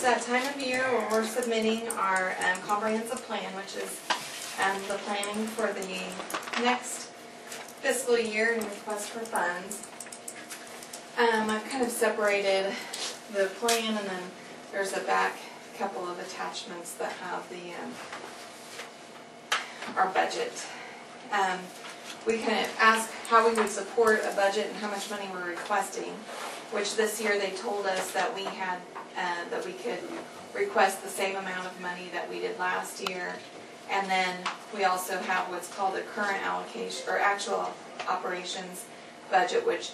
that time of year where we're submitting our comprehensive plan, which is the planning for the next fiscal year and request for funds. I've kind of separated the plan, and then there's a back couple of attachments that have the our budget. We kind of ask how we would support a budget and how much money we're requesting, which this year they told us that we had that we could request the same amount of money that we did last year. And then we also have what's called a current allocation or actual operations budget, which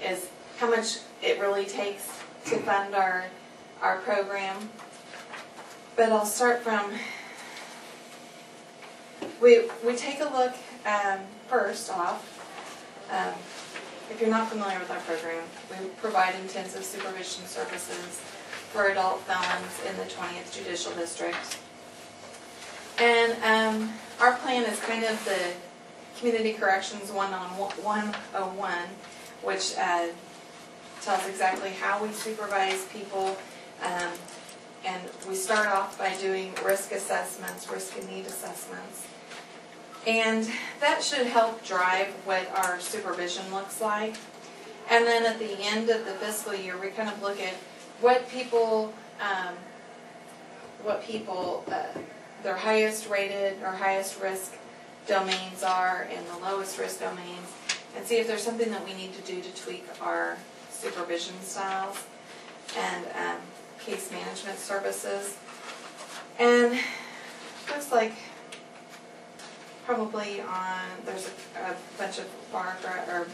is how much it really takes to fund our program. But I'll start from, we take a look first off. If you're not familiar with our program, we provide intensive supervision services for adult felons in the 20th Judicial District. And our plan is kind of the Community Corrections 101, which tells exactly how we supervise people. And we start off by doing risk assessments, risk and need assessments. And that should help drive what our supervision looks like. And then at the end of the fiscal year, we kind of look at what people their highest rated or highest risk domains are and the lowest risk domains, and see if there's something that we need to do to tweak our supervision styles and case management services. And looks like probably there's a bunch of bar or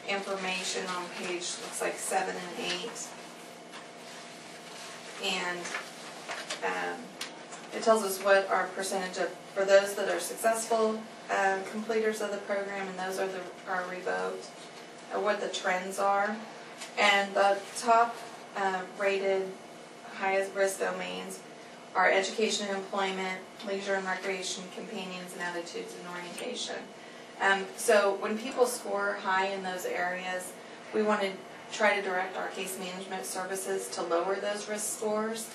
information on page, looks like 7 and 8. And it tells us what our percentage of, for those that are successful completers of the program, and those are revoked, what the trends are. And the top rated highest risk domains are education and employment, leisure and recreation, companions and attitudes, and orientation. So when people score high in those areas, we want to try to direct our case management services to lower those risk scores.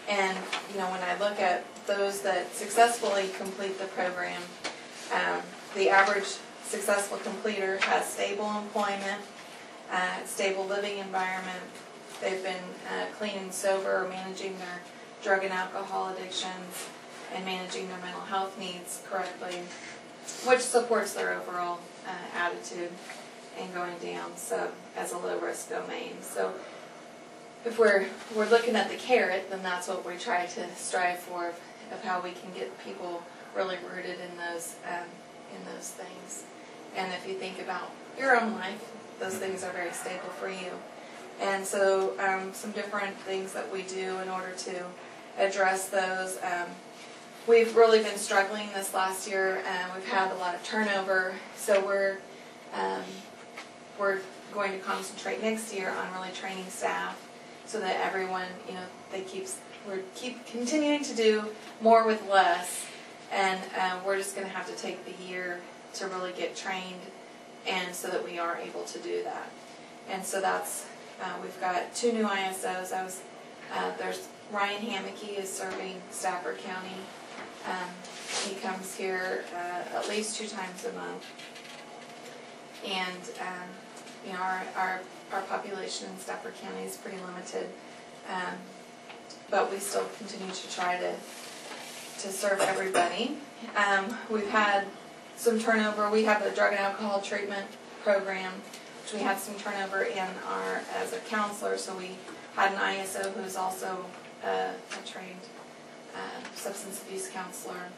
And when I look at those that successfully complete the program, the average successful completer has stable employment, stable living environment. They've been clean and sober, or managing their drug and alcohol addictions, and managing their mental health needs correctly, which supports their overall attitude and going down as a low risk domain. So if we're looking at the carrot, then that's what we try to strive for, of how we can get people really rooted in those things. And if you think about your own life, those things are very stable for you. And so some different things that we do in order to address those. We've really been struggling this last year, and we've had a lot of turnover. So we're going to concentrate next year on really training staff, so that everyone, we keep continuing to do more with less, and we're just going to have to take the year to really get trained, and so that we are able to do that. And so that's we've got 2 new ISOs. There's Ryan Hammocky is serving Stafford County. He comes here at least 2 times a month, and our population in Stafford County is pretty limited, but we still continue to try to serve everybody. We've had some turnover. We have a drug and alcohol treatment program, which we had some turnover in as a counselor. So we had an ISO who's also a trained substance abuse counselor,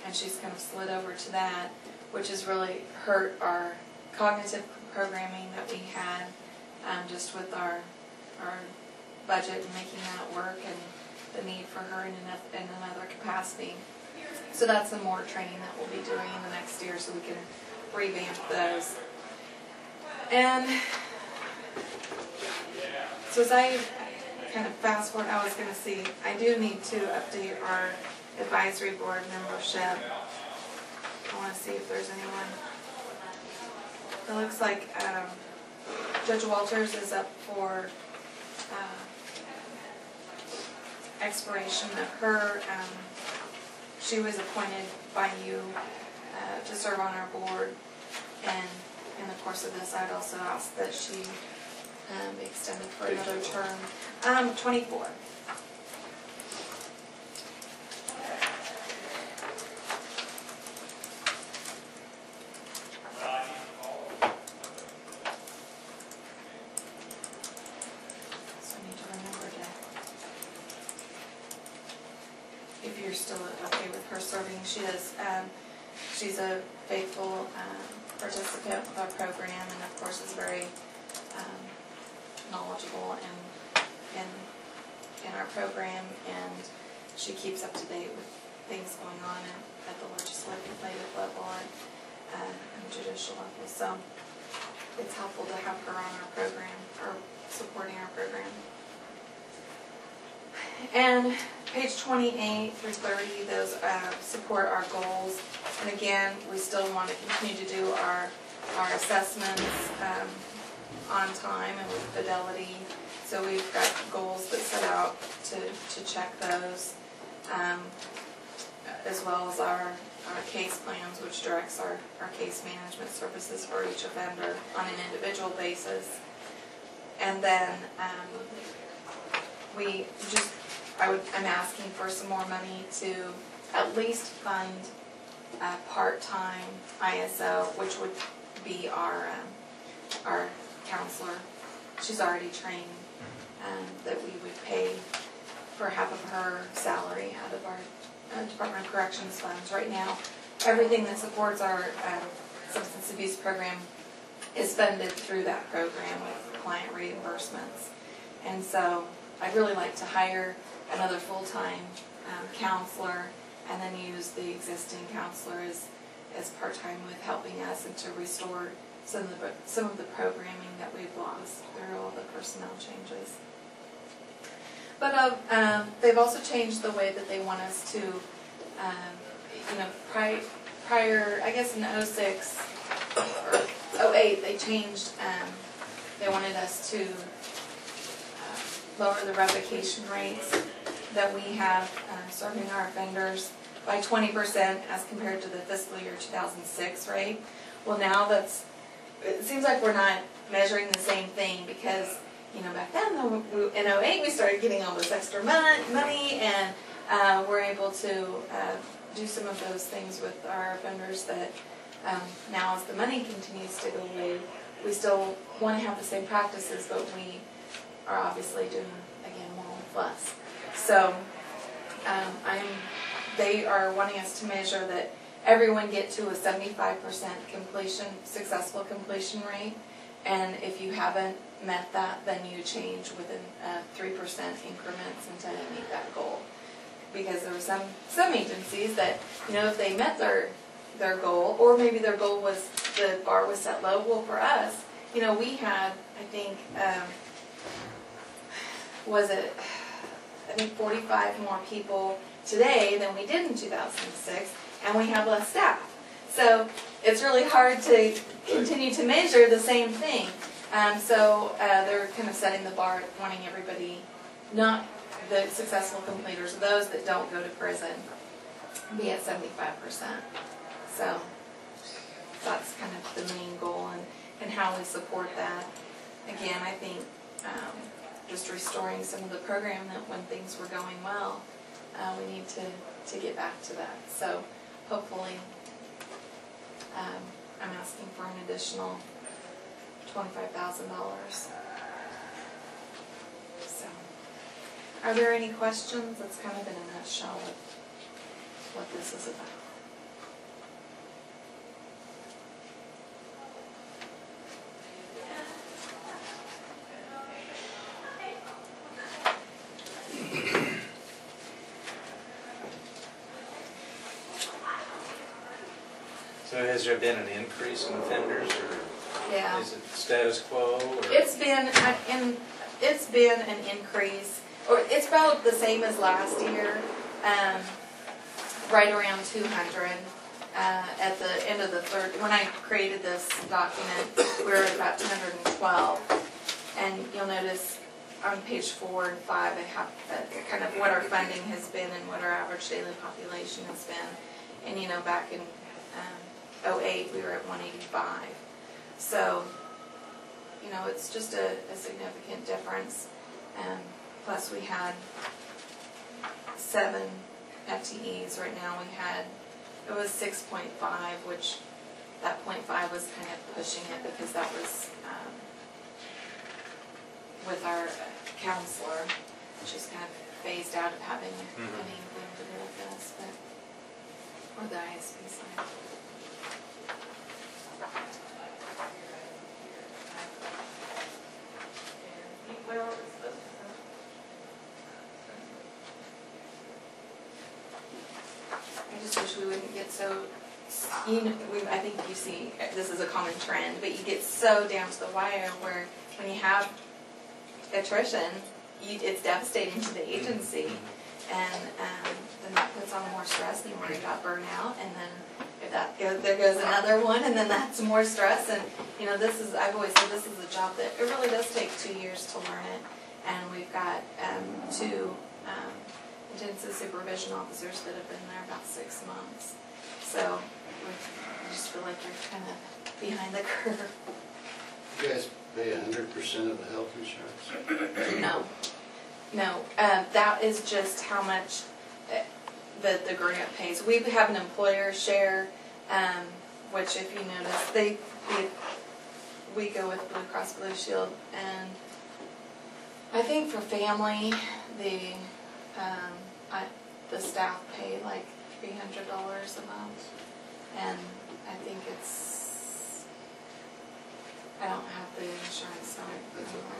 and she's kind of slid over to that, which has really hurt our cognitive programming that we had, just with our budget and making that work, and the need for her in another capacity. So that's some more training that we'll be doing in the next year, so we can revamp those. And so as I kind of fast forward, I was going to see, I do need to update our advisory board membership. I want to see if there's anyone. It looks like Judge Walters is up for expiration of her, she was appointed by you to serve on our board, and in the course of this, I'd also ask that she be extended for another term. 24. If you're still okay with her serving, she is. She's a faithful participant with our program, and of course is very knowledgeable in our program, and she keeps up to date with things going on at the legislative level and judicial level. So it's helpful to have her on our program, or supporting our program. And page 28 through 30, those support our goals. And again, we still want to continue to do our assessments on time and with fidelity. So we've got goals that set out to check those, as well as our case plans, which directs our case management services for each offender on an individual basis. And then I'm asking for some more money to at least fund part-time ISO, which would be our counselor. She's already trained, that we would pay for half of her salary out of our Department of Corrections funds. Right now, everything that supports our substance abuse program is funded through that program with client reimbursements. And so I'd really like to hire another full-time counselor, and then use the existing counselor as part-time with helping us, and to restore some of the programming that we've lost through all the personnel changes. But they've also changed the way that they want us to, prior, I guess in 06 or 08, they changed, they wanted us to lower the revocation rates that we have serving our offenders by 20% as compared to the fiscal year 2006 rate. Well, now it seems like we're not measuring the same thing, because back then in 08 we started getting all this extra money, and we're able to do some of those things with our offenders that now, as the money continues to go away, we still want to have the same practices, but we are obviously doing, again, more with less. So they are wanting us to measure that everyone get to a 75% successful completion rate, and if you haven't met that, then you change within 3% increments until you meet that goal. Because there were some agencies that, if they met their goal, or maybe their goal was, the bar was set low. Well, for us, we had, I think 45 more people today than we did in 2006, and we have less staff. So it's really hard to continue to measure the same thing. So they're kind of setting the bar, wanting everybody, not the successful completers, those that don't go to prison, be at 75%. So that's kind of the main goal, and how we support that. Again, I think just restoring some of the program, that when things were going well, we need to get back to that. So hopefully I'm asking for an additional $25,000. So, are there any questions? That's kind of in a nutshell what this is about. So has there been an increase in offenders, or yeah, is it status quo? Or? It's been an increase, or it's about the same as last year, right around 200. At the end of the third, when I created this document, we were at about 212, and you'll notice on page 4 and 5, I have kind of what our funding has been and what our average daily population has been. And you know, back in 08, we were at 185. So, you know, it's just a significant difference. Plus we had 7 FTEs. Right now it was 6.5, which that 0.5 was kind of pushing it because that was with our counselor. She's kind of phased out of having anything to do with us, or the ISP side. I just wish we wouldn't get so, you know, I think you see, this is a common trend, but you get so down to the wire where when you have attrition, it's devastating to the agency, and then that puts on more stress, and you worry about burnout, and then if that goes, there goes another one, and then that's more stress, and you know, I've always said this is a job that it really does take 2 years to learn it, and we've got 2 intensive supervision officers that have been there about 6 months, so I just feel like you're kind of behind the curve. You guys pay 100% of the health insurance? No. That is just how much the grant pays. We have an employer share, which if you notice, we go with Blue Cross Blue Shield, and I think for family, the staff pay like $300 a month, and I think I don't have the insurance number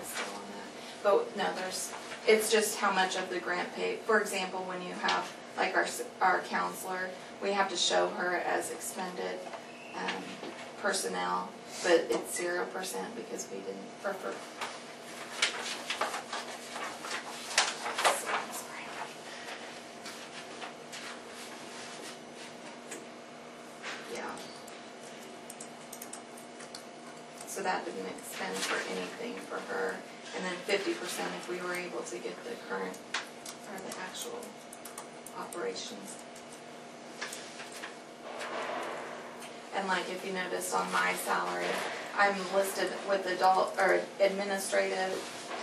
still on that. But no, it's just how much of the grant pay. For example, when you have like our counselor, we have to show her as expended personnel, but it's 0% because we didn't prefer. So that didn't expend for anything for her, and then 50% if we were able to get the current or the actual operations. And like if you notice on my salary, I'm listed with adult or administrative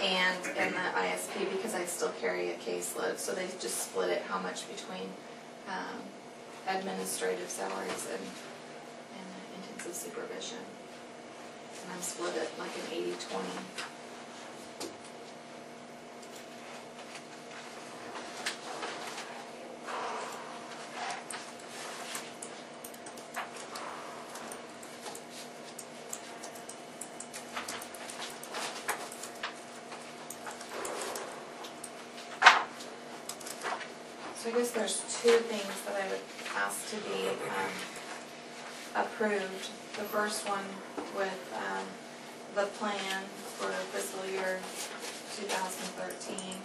and in the ISP because I still carry a caseload. So they just split it how much between administrative salaries and intensive supervision. And I'm split it like an 80-20. So I guess there's 2 things that I would ask to be approved. The first one with the plan for fiscal year 2013,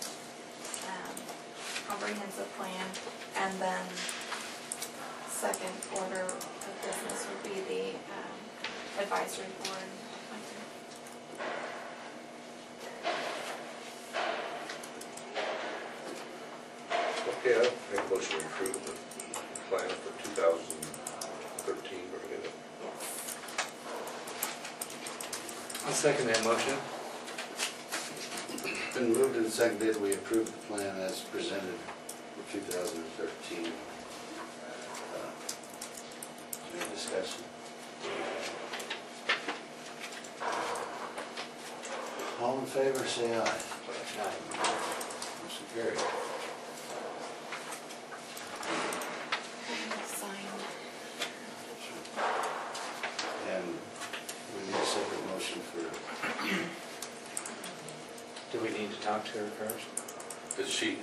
comprehensive plan, and then second order of business would be the advisory board. Okay, I'll make a motion to approve the plan for 2013. Yes. I'll second that motion. Been moved and seconded, we approve the plan as presented for 2013. Any discussion? All in favor, say aye. Aye. Motion carried. And we need a separate motion for. Do we need to talk to her first? Does she,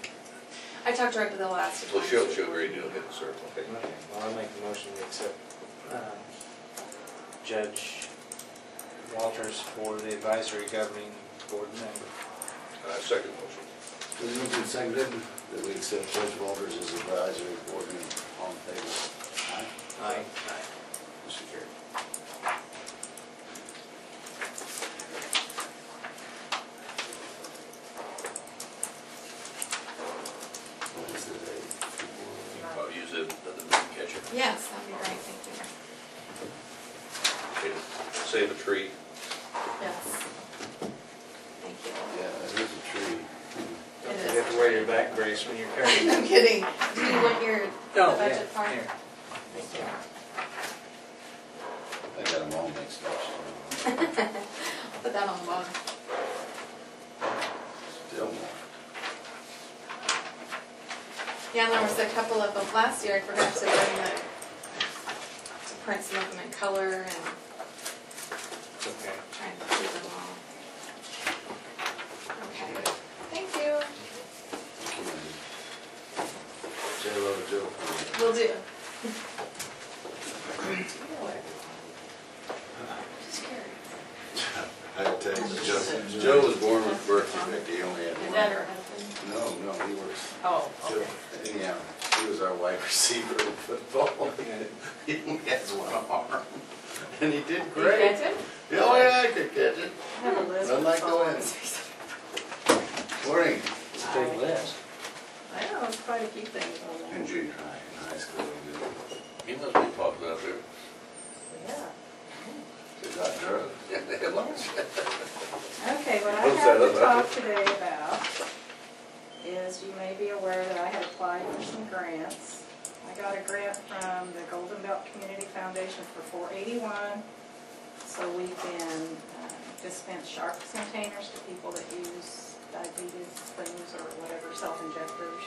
I talked to her at the last well, she'll time. agree to hit the circle. Okay. Okay, well, I'll make the motion to accept Judge Walters for the advisory governing board member. Second motion. Been moved and seconded that we accept Judge Walters as advisory board member. All in favor? Aye. Aye. Motion carried. Yes, that'd be great, thank you. Okay, save a tree. Yes. Thank you. Yeah, that is a tree. Don't It forget is. to wear your back brace when you're cutting. No kidding. Do you want your Oh, the budget yeah, part? here. Thank you. I got them all mixed up. So Put that on the bottom. still more. Yeah, and there was a couple of them last year. I forgot to print some of them in color and It's okay. trying to see them all. Okay. Thank you. Say hello to Joe. Will do. I tell you, Joe was born with birth defect. He only had Is one. that her husband? No, he works. Oh, okay. Anyhow, he was our wide receiver in football. He only has one arm. And he did great. Did you catch it? Oh, yeah, I could catch it. I have a list. Run like the wind. Morning. It's a big list. I know, it's quite a few things on there. In junior high, in high school, he must be popular up there. Yeah. He's got drugs. Yeah, they have lunch. Okay, what I What's have that to about? talk today about is you may be aware that I had applied for some grants. I got a grant from the Golden Belt Community Foundation for $481, so we can dispense sharps containers to people that use diabetes things or whatever, self-injectors.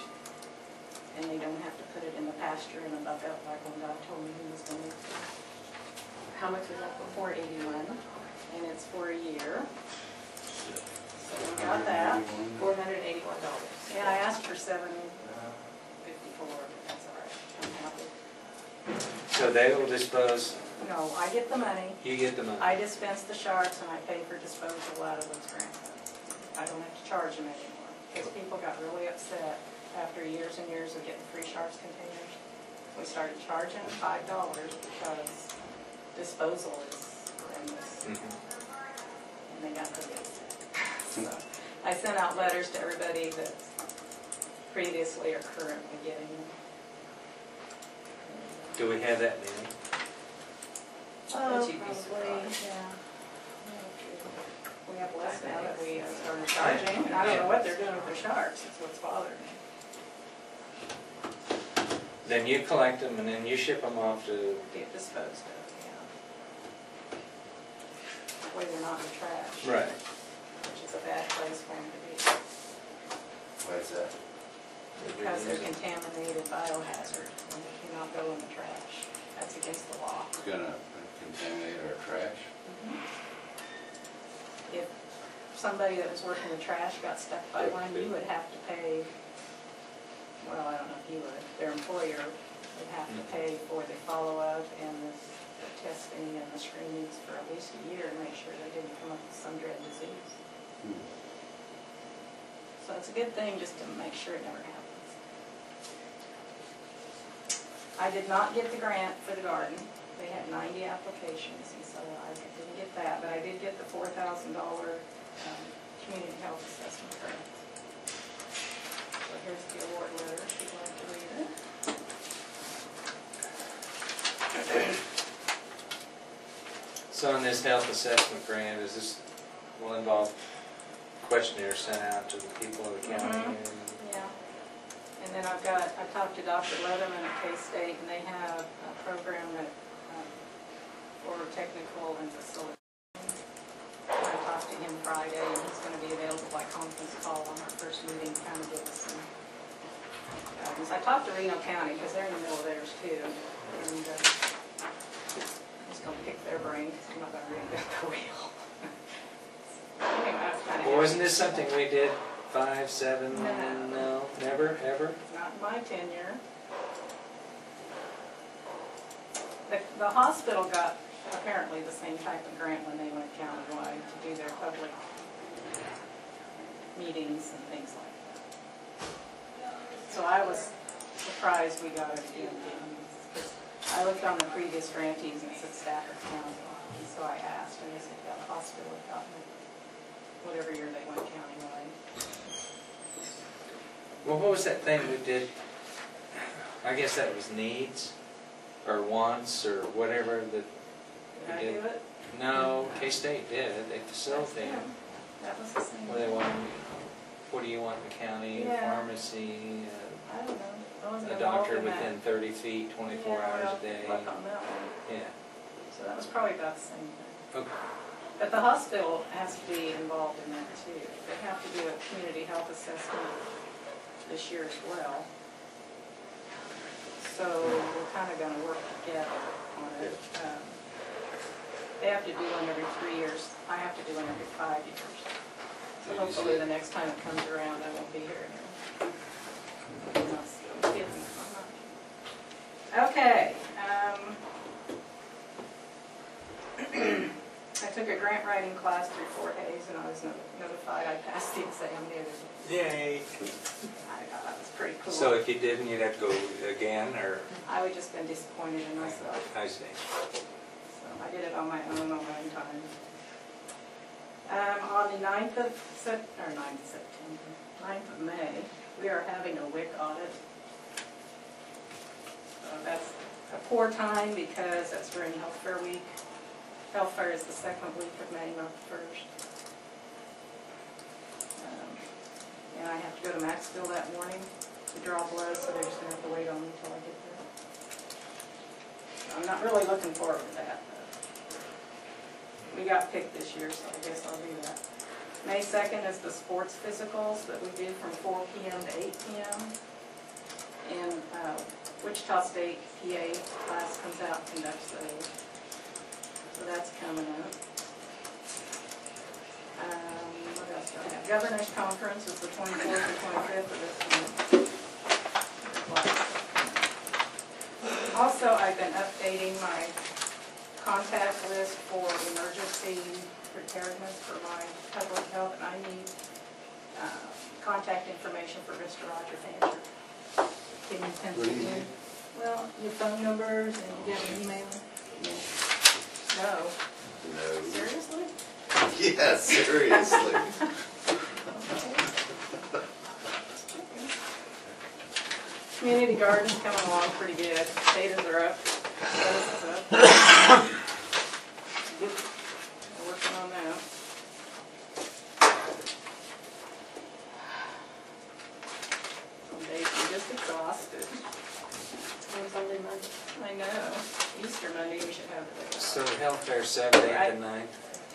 And they don't have to put it in the pasture in a bucket like when God told me he was going to. How much is that for? $481, and it's for a year. So we got that. $481. Yeah, I asked for $754, but that's all right. I'm happy. So they will dispose, No, I get the money. you get the money. I dispense the sharps and I pay for disposal out of those grant funds. I don't have to charge them anymore, because people got really upset after years and years of getting free sharps containers. We started charging $5 because disposal is horrendous, Mhm. and they got really upset. So I sent out letters to everybody that's previously or currently getting them. Do we have that many? Oh, Would you be probably, surprised? yeah. We have less now that we started charging, and I don't know what they're doing with their sharks, that's what's bothering me. Then you collect them and then you ship them off to, Get disposed of, yeah. That way they're not in the trash. right. Which is a bad place for them to be, Why is that? because they're contaminated biohazard, and they cannot go in the trash. That's against the law. It's gonna contaminate our trash? If somebody that was working the trash got stuck by one, you would have to pay, well, I don't know if you would, their employer would have to pay for the follow-up and the testing and the screenings for at least a year and make sure they didn't come up with some dread disease. So it's a good thing just to make sure it never happens. I did not get the grant for the garden. They had 90 applications, and so I didn't get that, but I did get the $4,000 community health assessment grant. So here's the award letter, if you'd like to read it. So in this health assessment grant, is this, will involve questionnaires sent out to the people of the county? Yeah. And then I talked to Dr. Leatherman at K-State, and they have a program that, for technical and facility. I talked to him Friday, and he's going to be available by conference call on our first meeting, kind of give us some guidance. I talked to Reno County, because they're in the middle of theirs too, and I'm just going to pick their brain, because I'm not going to reinvent the wheel. Anyway, I was kind of Well, isn't this something we did 5, 7, No. no, never, ever? Not in my tenure. The hospital got apparently the same type of grant when they went countywide to do their public meetings and things like that. So I was surprised we got it again. Because I looked on the previous grantees and it said Stafford County. And so I asked, and they said, yeah, the hospital had gotten it whatever year they went countywide. Well, what was that thing we did? I guess that was needs. or wants, or whatever that Did I did. do it? No, K-State did, they facilitated. That's them. That was the same. What do they want, what do you want in the county, a Yeah. pharmacy, I don't know. I wasn't a involved doctor in that. within 30 feet, 24 Yeah, hours well, a day? Look on that one. Yeah. So that was probably about the same thing. Okay. But the hospital has to be involved in that too. They have to do a community health assessment this year as well. So we're kind of gonna work together on it. They have to do one every 3 years. I have to do one every 5 years. So hopefully the next time it comes around, I won't be here anymore. I'm not kidding. I'm not. Okay. I took a grant writing class through Fort Hayes, and I was notified I passed the exam the other day. Yay. I was pretty cool. So if you didn't, you'd have to go again, or? I would just been disappointed in myself. I see. So I did it on my own time. On the 9th of September, 9th of May, we are having a WIC audit. So that's a poor time because that's during Health Fair Week. Health Fair is the second week of May, not the first. And I have to go to Maxville that morning to draw blood, so they're just going to have to wait on me until I get there. So I'm not really looking forward to that. We got picked this year, so I guess I'll do that. May 2nd is the sports physicals that we do from 4 p.m. to 8 p.m. And Wichita State PA class comes out and conducts those. So that's coming up. What else do I have? Governor's Conference is the 24th and 25th of this month. Also, I've been updating my contact list for emergency preparedness for my public health, and I need contact information for Mr. Roger Fancher. Can you send What do it you in? need? Well, your phone numbers and you have an email? No. No. Seriously? Yeah, seriously. Community garden's coming along pretty good. Potatoes are up. Lettuce is up. We're working on that. Some days I'm just exhausted. It's only Monday. I know. Easter Monday we should have it. So Health Fair 7th, 8th, and 9th?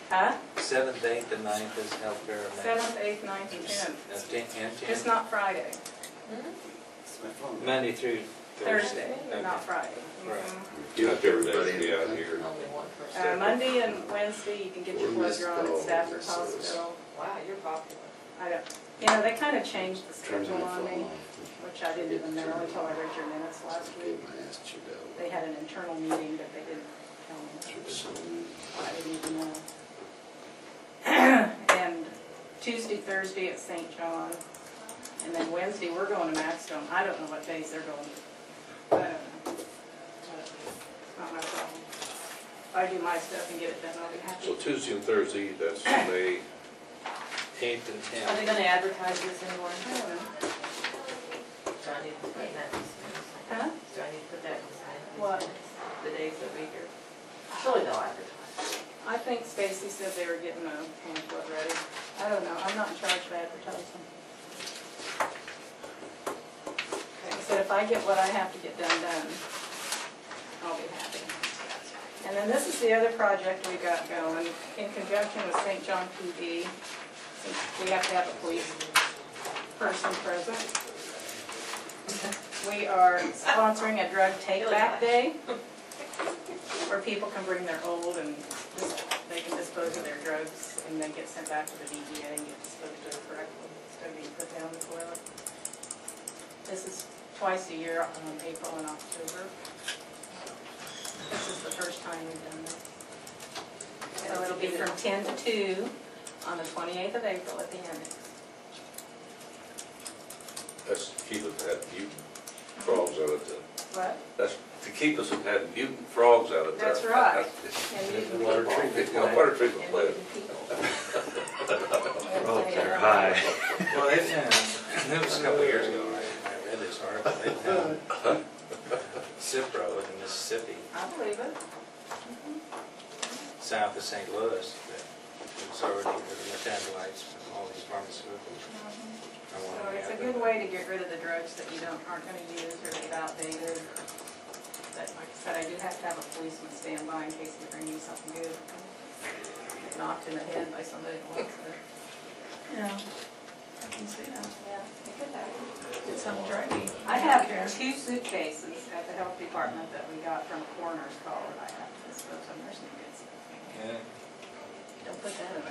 Huh? 7th, 8th, and 9th is Health Fair. 7th, 8th, 9th, and 10th. 10th and 10th? Just not Friday. It's my phone. Monday through Thursday, Okay. not Friday. Right. Mhm. Not everybody be out here. Only one person. Monday and Wednesday, you can get your We're blood missed drawn at calls, Stafford so it's- Hospital. Wow, you're popular. I don't, you know, they kind of changed the Turn my schedule on me, phone off. which I didn't even know until I read your minutes last week. Get my ass chewed out. They had an internal meeting, but they didn't tell me. So, I didn't even know. And Tuesday, Thursday at St. John, and then Wednesday, we're going to Maxstone. I don't know what days they're going. I don't know. It's not my problem. If I do my stuff and get it done, I'll be happy. So Tuesday and Thursday, that's May. 8th and Are they 10th. gonna advertise this anywhere? I don't know. Do I need to put that in this minutes? Huh? Do I need to put that in this minutes? What? The days that we here? Surely they'll advertise. I think Stacy said they were getting a pamphlet ready. I don't know, I'm not in charge of advertising. Like I said, if I get what I have to get done, I'll be happy. And then this is the other project we got going, in conjunction with St. John PD, since we have to have a police person present. We are sponsoring a drug take-back day, where people can bring their old and they can dispose of their drugs and then get sent back to the DEA and get disposed of correctly instead of being put down the toilet. This is twice a year, April and October. This is the first time we've done this. So it'll be from 10 to 2 on the 28th of April at the annex. That's to keep us had mutant frogs out of the, What? that's to keep us from having mutant frogs out of the. That's right. And mutant Water people. treatment Yeah, water treatment And plant. mutant people. Oh, they're high. Well, they found, it was a couple of years ago, I read this article, they found Zip Road in Mississippi, I believe it. south of St. Louis, that it's already metabolites from all these pharmaceuticals. I So wanna it's a have good them. way to get rid of the drugs that you aren't gonna use or that get outdated. But like I said, I do have to have a policeman stand by in case they bring you something good. Get knocked in the head by somebody that wants it. Yeah, I can see that. Yeah, it could happen. Did something drive me? I have 2 suitcases at the health department that we got from a coroner's call that I have to dispose of. There's some good stuff. Yeah. Don't put that in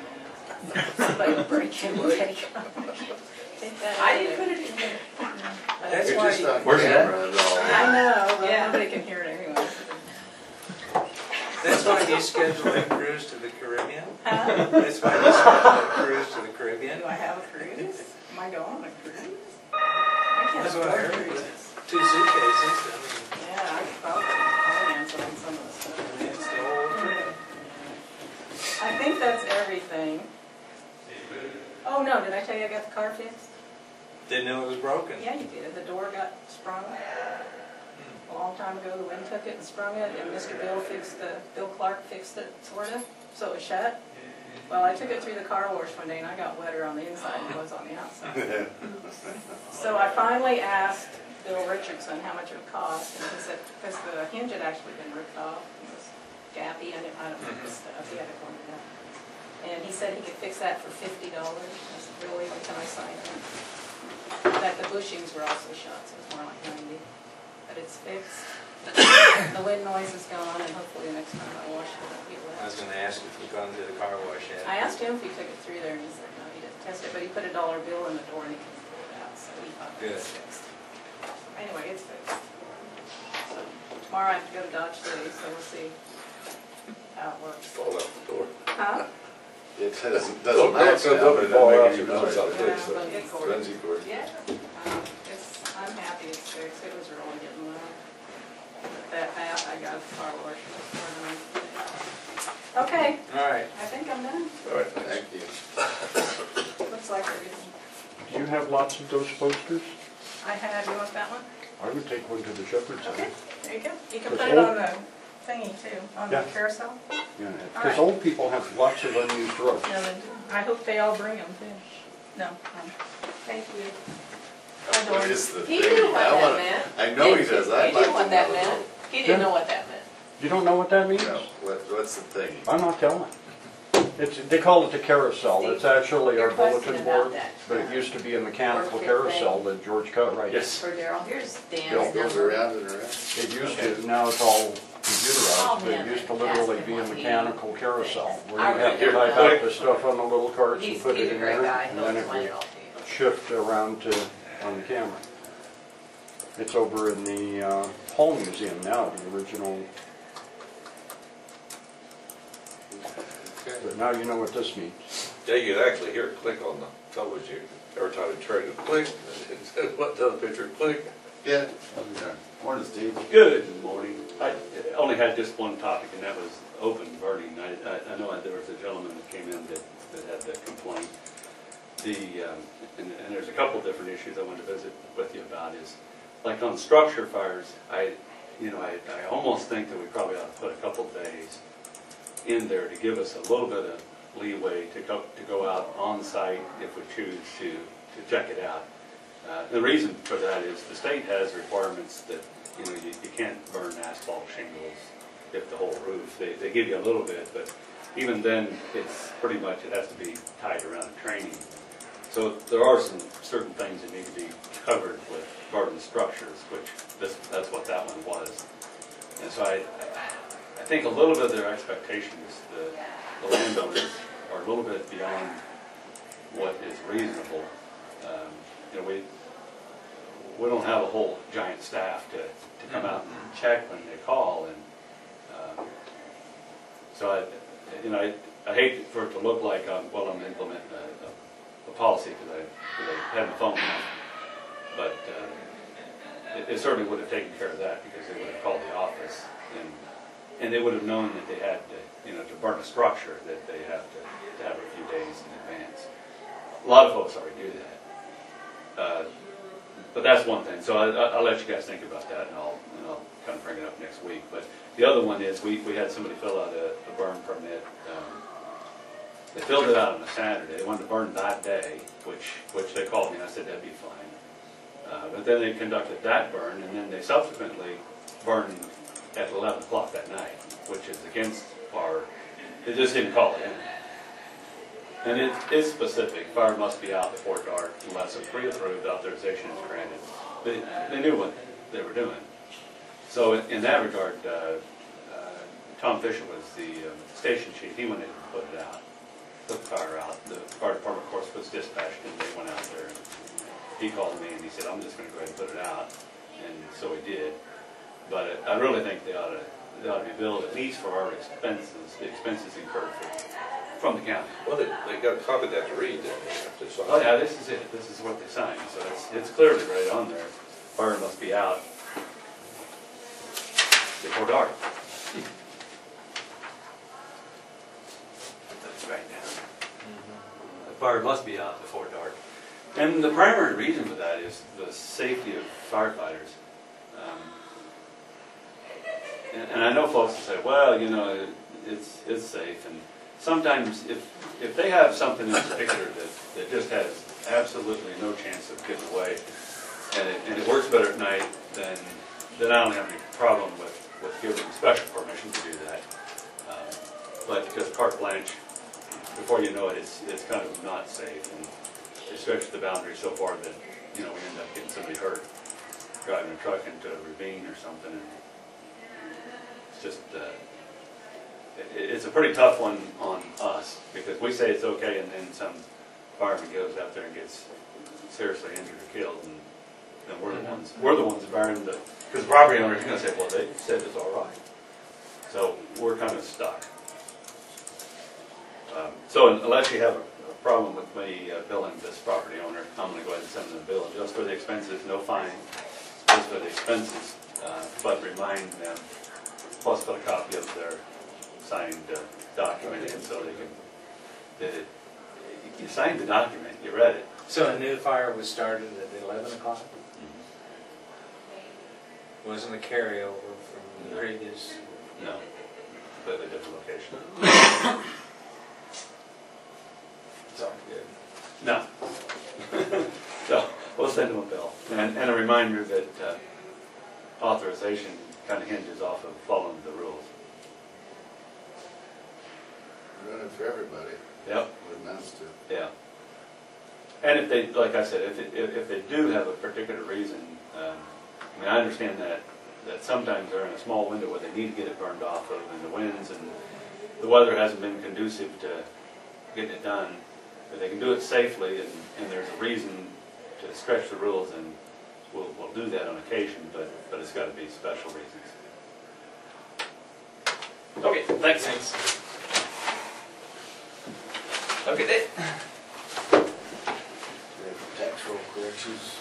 there. Somebody will break in and take it. Take that out I of didn't there. put it in there. That's You're why, just on Where's that? camera and all. I know, but Yeah. nobody can hear it anyway. that's why you schedule a cruise to the Caribbean? Huh? That's why you schedule a cruise to the Caribbean? Do I have a cruise? Am I going on a cruise? I can't That's what I afford heard. cruises. 2 suitcases, Yeah, I could probably finance on some of the stuff. I mean, it's the whole trip. I think that's everything. Oh, no, did I tell you I got the car fixed? Didn't know it was broken. Yeah, you did. The door got sprung. A long time ago, the wind took it and sprung it, and Bill Clark fixed it, sort of, so it was shut. Well, I took it through the car wash one day, and I got wetter on the inside than it was on the outside. So I finally asked Bill Richardson how much it would cost, and he said, because the hinge had actually been ripped off, it was gappy, and I don't know the stuff, he had it cleaned out. And he said he could fix that for $50. I said, really, every time I signed it. That the bushings were also shot, so it's more like 90. But it's fixed. The wind noise is gone, and hopefully the next time I wash it, it'll be I was wet. going to ask if you've gone to the car wash yet. I asked him if he took it through there, and he said no, he didn't test it, but he put a $1 bill in the door and he couldn't pull it out, so he thought it was fixed. Anyway, it's fixed. So tomorrow I have to go to Dodge City, so we'll see how it works. Fall out the door. Huh? It doesn't Don't match go now, up but and it fall doesn't out, make you any know it's noise. out there, so. Bungee cord. Frenzy cord. Yeah. I'm happy it's fixed. It was really getting low. But that bath, I got a car wash this morning. Okay, All right. I think I'm done. All right, thanks. Thank you. Looks like everything. Do you have lots of those posters? I have, you want that one? I would take one to the Shepherd Center. Okay, there you go. You can Because put it on old- the thingy too, on the Yeah. carousel. Yeah, All because right. old people have lots of unused roads. No, they do. I hope they all bring them too. No. Thank you. What is the He thing? knew what I that wanna- meant. I know he does, I'd He like knew to what that know. meant. He didn't know what that meant. You don't know what that means? No, what's the thing? I'm not telling. They call it the carousel. It's actually our Your question bulletin about board, that, but it used to be a mechanical Orchid carousel thing. that George Cutright. For Daryl, here's It Dan's goes number. around and around. It used to, now it's all computerized, but it used to literally be a mechanical carousel where you have to type out the stuff on the little cards and He's put a it in great there, guy, and he'll then it explain would it all to you. shift around to, on the camera. It's over in the Hall Museum now, the original, Okay. but now you know what this means. Yeah, you can actually hear it click on the television. Every time it turned to click, it said, what does the picture click? Yeah. Morning, Steve. Good morning. I only had just one topic, and that was open burning. I know there was a gentleman that came in that had that complaint. And there's a couple different issues I wanted to visit with you about is, like on structure fires, I almost think that we probably ought to put a couple days in there to give us a little bit of leeway to go out on site if we choose to check it out. The reason for that is the state has requirements that you can't burn asphalt shingles if the whole roof. They give you a little bit, but even then it's pretty much it has to be tied around training. So there are some certain things that need to be covered with garden structures, which that's what that one was. And so I think a little bit of their expectations, the landowners are a little bit beyond what is reasonable. We don't have a whole giant staff to come out and check when they call, and so I hate for it to look like I'm implementing a policy because I haven't phoned them, but it certainly would have taken care of that because they would have called the office and they would have known that they had to burn a structure that they have to have a few days in advance. A lot of folks already do that, but that's one thing. So I'll let you guys think about that, and I'll kind of bring it up next week. But the other one is, we had somebody fill out a burn permit. They filled it out on a Saturday. They wanted to burn that day, which they called me and I said that'd be fine. But then they conducted that burn, and then they subsequently burned at 11 o'clock that night, which is against our, they just didn't call it in. And it's specific, fire must be out before dark unless a pre-approved authorization is granted. They knew what they were doing. So in that regard, Tom Fisher was the station chief. He went in and put it out, took the fire out. The fire department, of course, was dispatched, and they went out there. And he called me and he said, I'm just going to go ahead and put it out. And so he did. But I really think they ought to be billed at least for our expenses, the expenses incurred from the county. Well, they got a copy of that to read, didn't they? Oh yeah, this is it. This is what they signed. So it's clearly right on there. Fire must be out before dark. That's right now. The fire must be out before dark. And the primary reason for that is the safety of firefighters. And I know folks will say, well, you know, it's safe. And sometimes if they have something in particular that just has absolutely no chance of getting away, and it works better at night, then I don't have any problem with giving special permission to do that. But just carte blanche, before you know it, it's kind of not safe. And they stretch the boundary so far that, you know, we end up getting somebody hurt driving a truck into a ravine or something. And it's just, it's a pretty tough one on us, because we say it's okay, and then some fireman goes out there and gets seriously injured or killed, and then we're the ones bearing the, because the property owner is going to say, well, they said it's all right. So we're kind of stuck. So unless you have a problem with me billing this property owner, I'm going to go ahead and send them a bill just for the expenses, no fine, just for the expenses, but remind them, plus put a copy of their signed document in so they can, you signed the document, you read it. So a new fire was started at 11 o'clock? Mm-hmm. Wasn't a carryover from the previous? No, completely different location. Sounds good. No. So we'll send them a bill. And a reminder that authorization kind of hinges off of following the rules. Running for everybody. Yep. What it amounts to. Yeah. And if they, like I said, if they do have a particular reason, I mean, I understand that sometimes they're in a small window where they need to get it burned off of, and the winds and the weather hasn't been conducive to getting it done. But they can do it safely, and there's a reason to stretch the rules, and we'll do that on occasion, but it's got to be special reasons. Okay, thanks. Okay, Dave. Ready for tax roll corrections?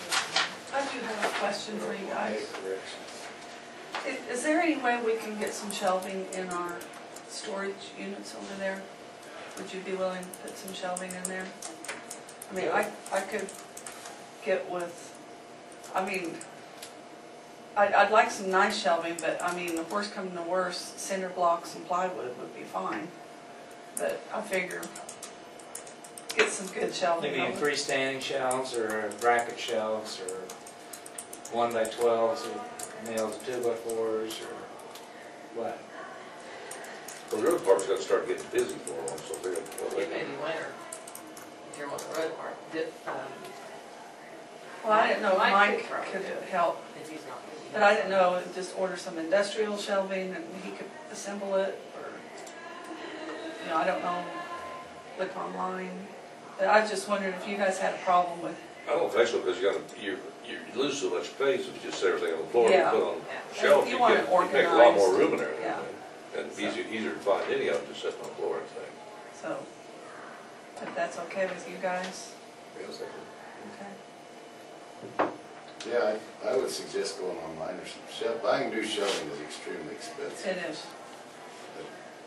I do have a question for you guys. Corrections. Is there any way we can get some shelving in our storage units over there? Would you be willing to put some shelving in there? I mean, I could get with, I mean, I'd like some nice shelving, but I mean, the worst coming to worst, cinder blocks and plywood would be fine. But I figure, get some good shelving. You mean freestanding shelves, or bracket shelves, or 1x12s, or nails 2x4s, or what? Well, the road department's got to start getting busy for them, so they're It may be winter, if you're on the road part. Well, I didn't know if Mike could help, If he's not. but I didn't know, just order some industrial shelving and he could assemble it, or, you know, I don't know, look online. But I just wondered if you guys had a problem with, I don't think so, because you lose so much space if you just set everything on the floor Yeah. and put on If shelf. you You want get, it you make a lot more organized, room in there. yeah. And easier to find any of them just sitting on the floor and thing. so, if that's okay with you guys, Yes, okay. Yeah, I would suggest going online or some shelf. Buying new shelving is extremely expensive. It is.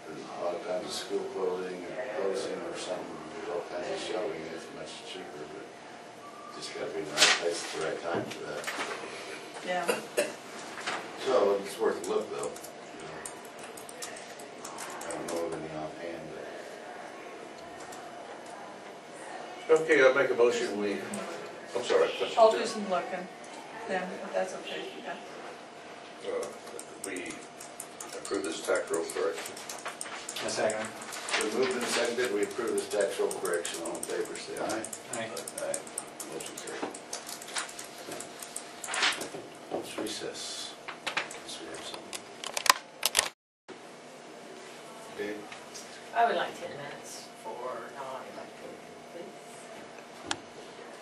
There's a lot of times of school clothing or clothing or something, there's all kinds of shelving, it's much cheaper, but just gotta be in the right place at the right time for that. Yeah. So it's worth a look though. I don't know of any offhand, but Okay, I'll make a motion, I'm sorry. I'll do some looking then, if that's okay. Yeah. We approve this tax roll correction. A second. we moved and seconded, we approve this tax roll correction. All in favor, say aye. Aye. Aye. Motion carried. Let's recess. Let's we have something. Dave? I would like 10 minutes for non-elected, please.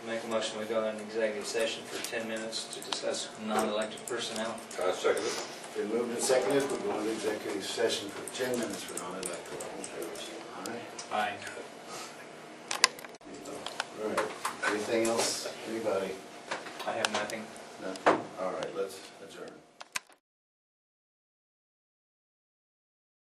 Make a motion, we go into executive session for 10 minutes to discuss non-elected personnel. I second it. Been moved and seconded, we go into executive session for 10 minutes for non-elected. All in favor, say aye. Aye. All right, anything else, anybody? I have nothing. Nothing?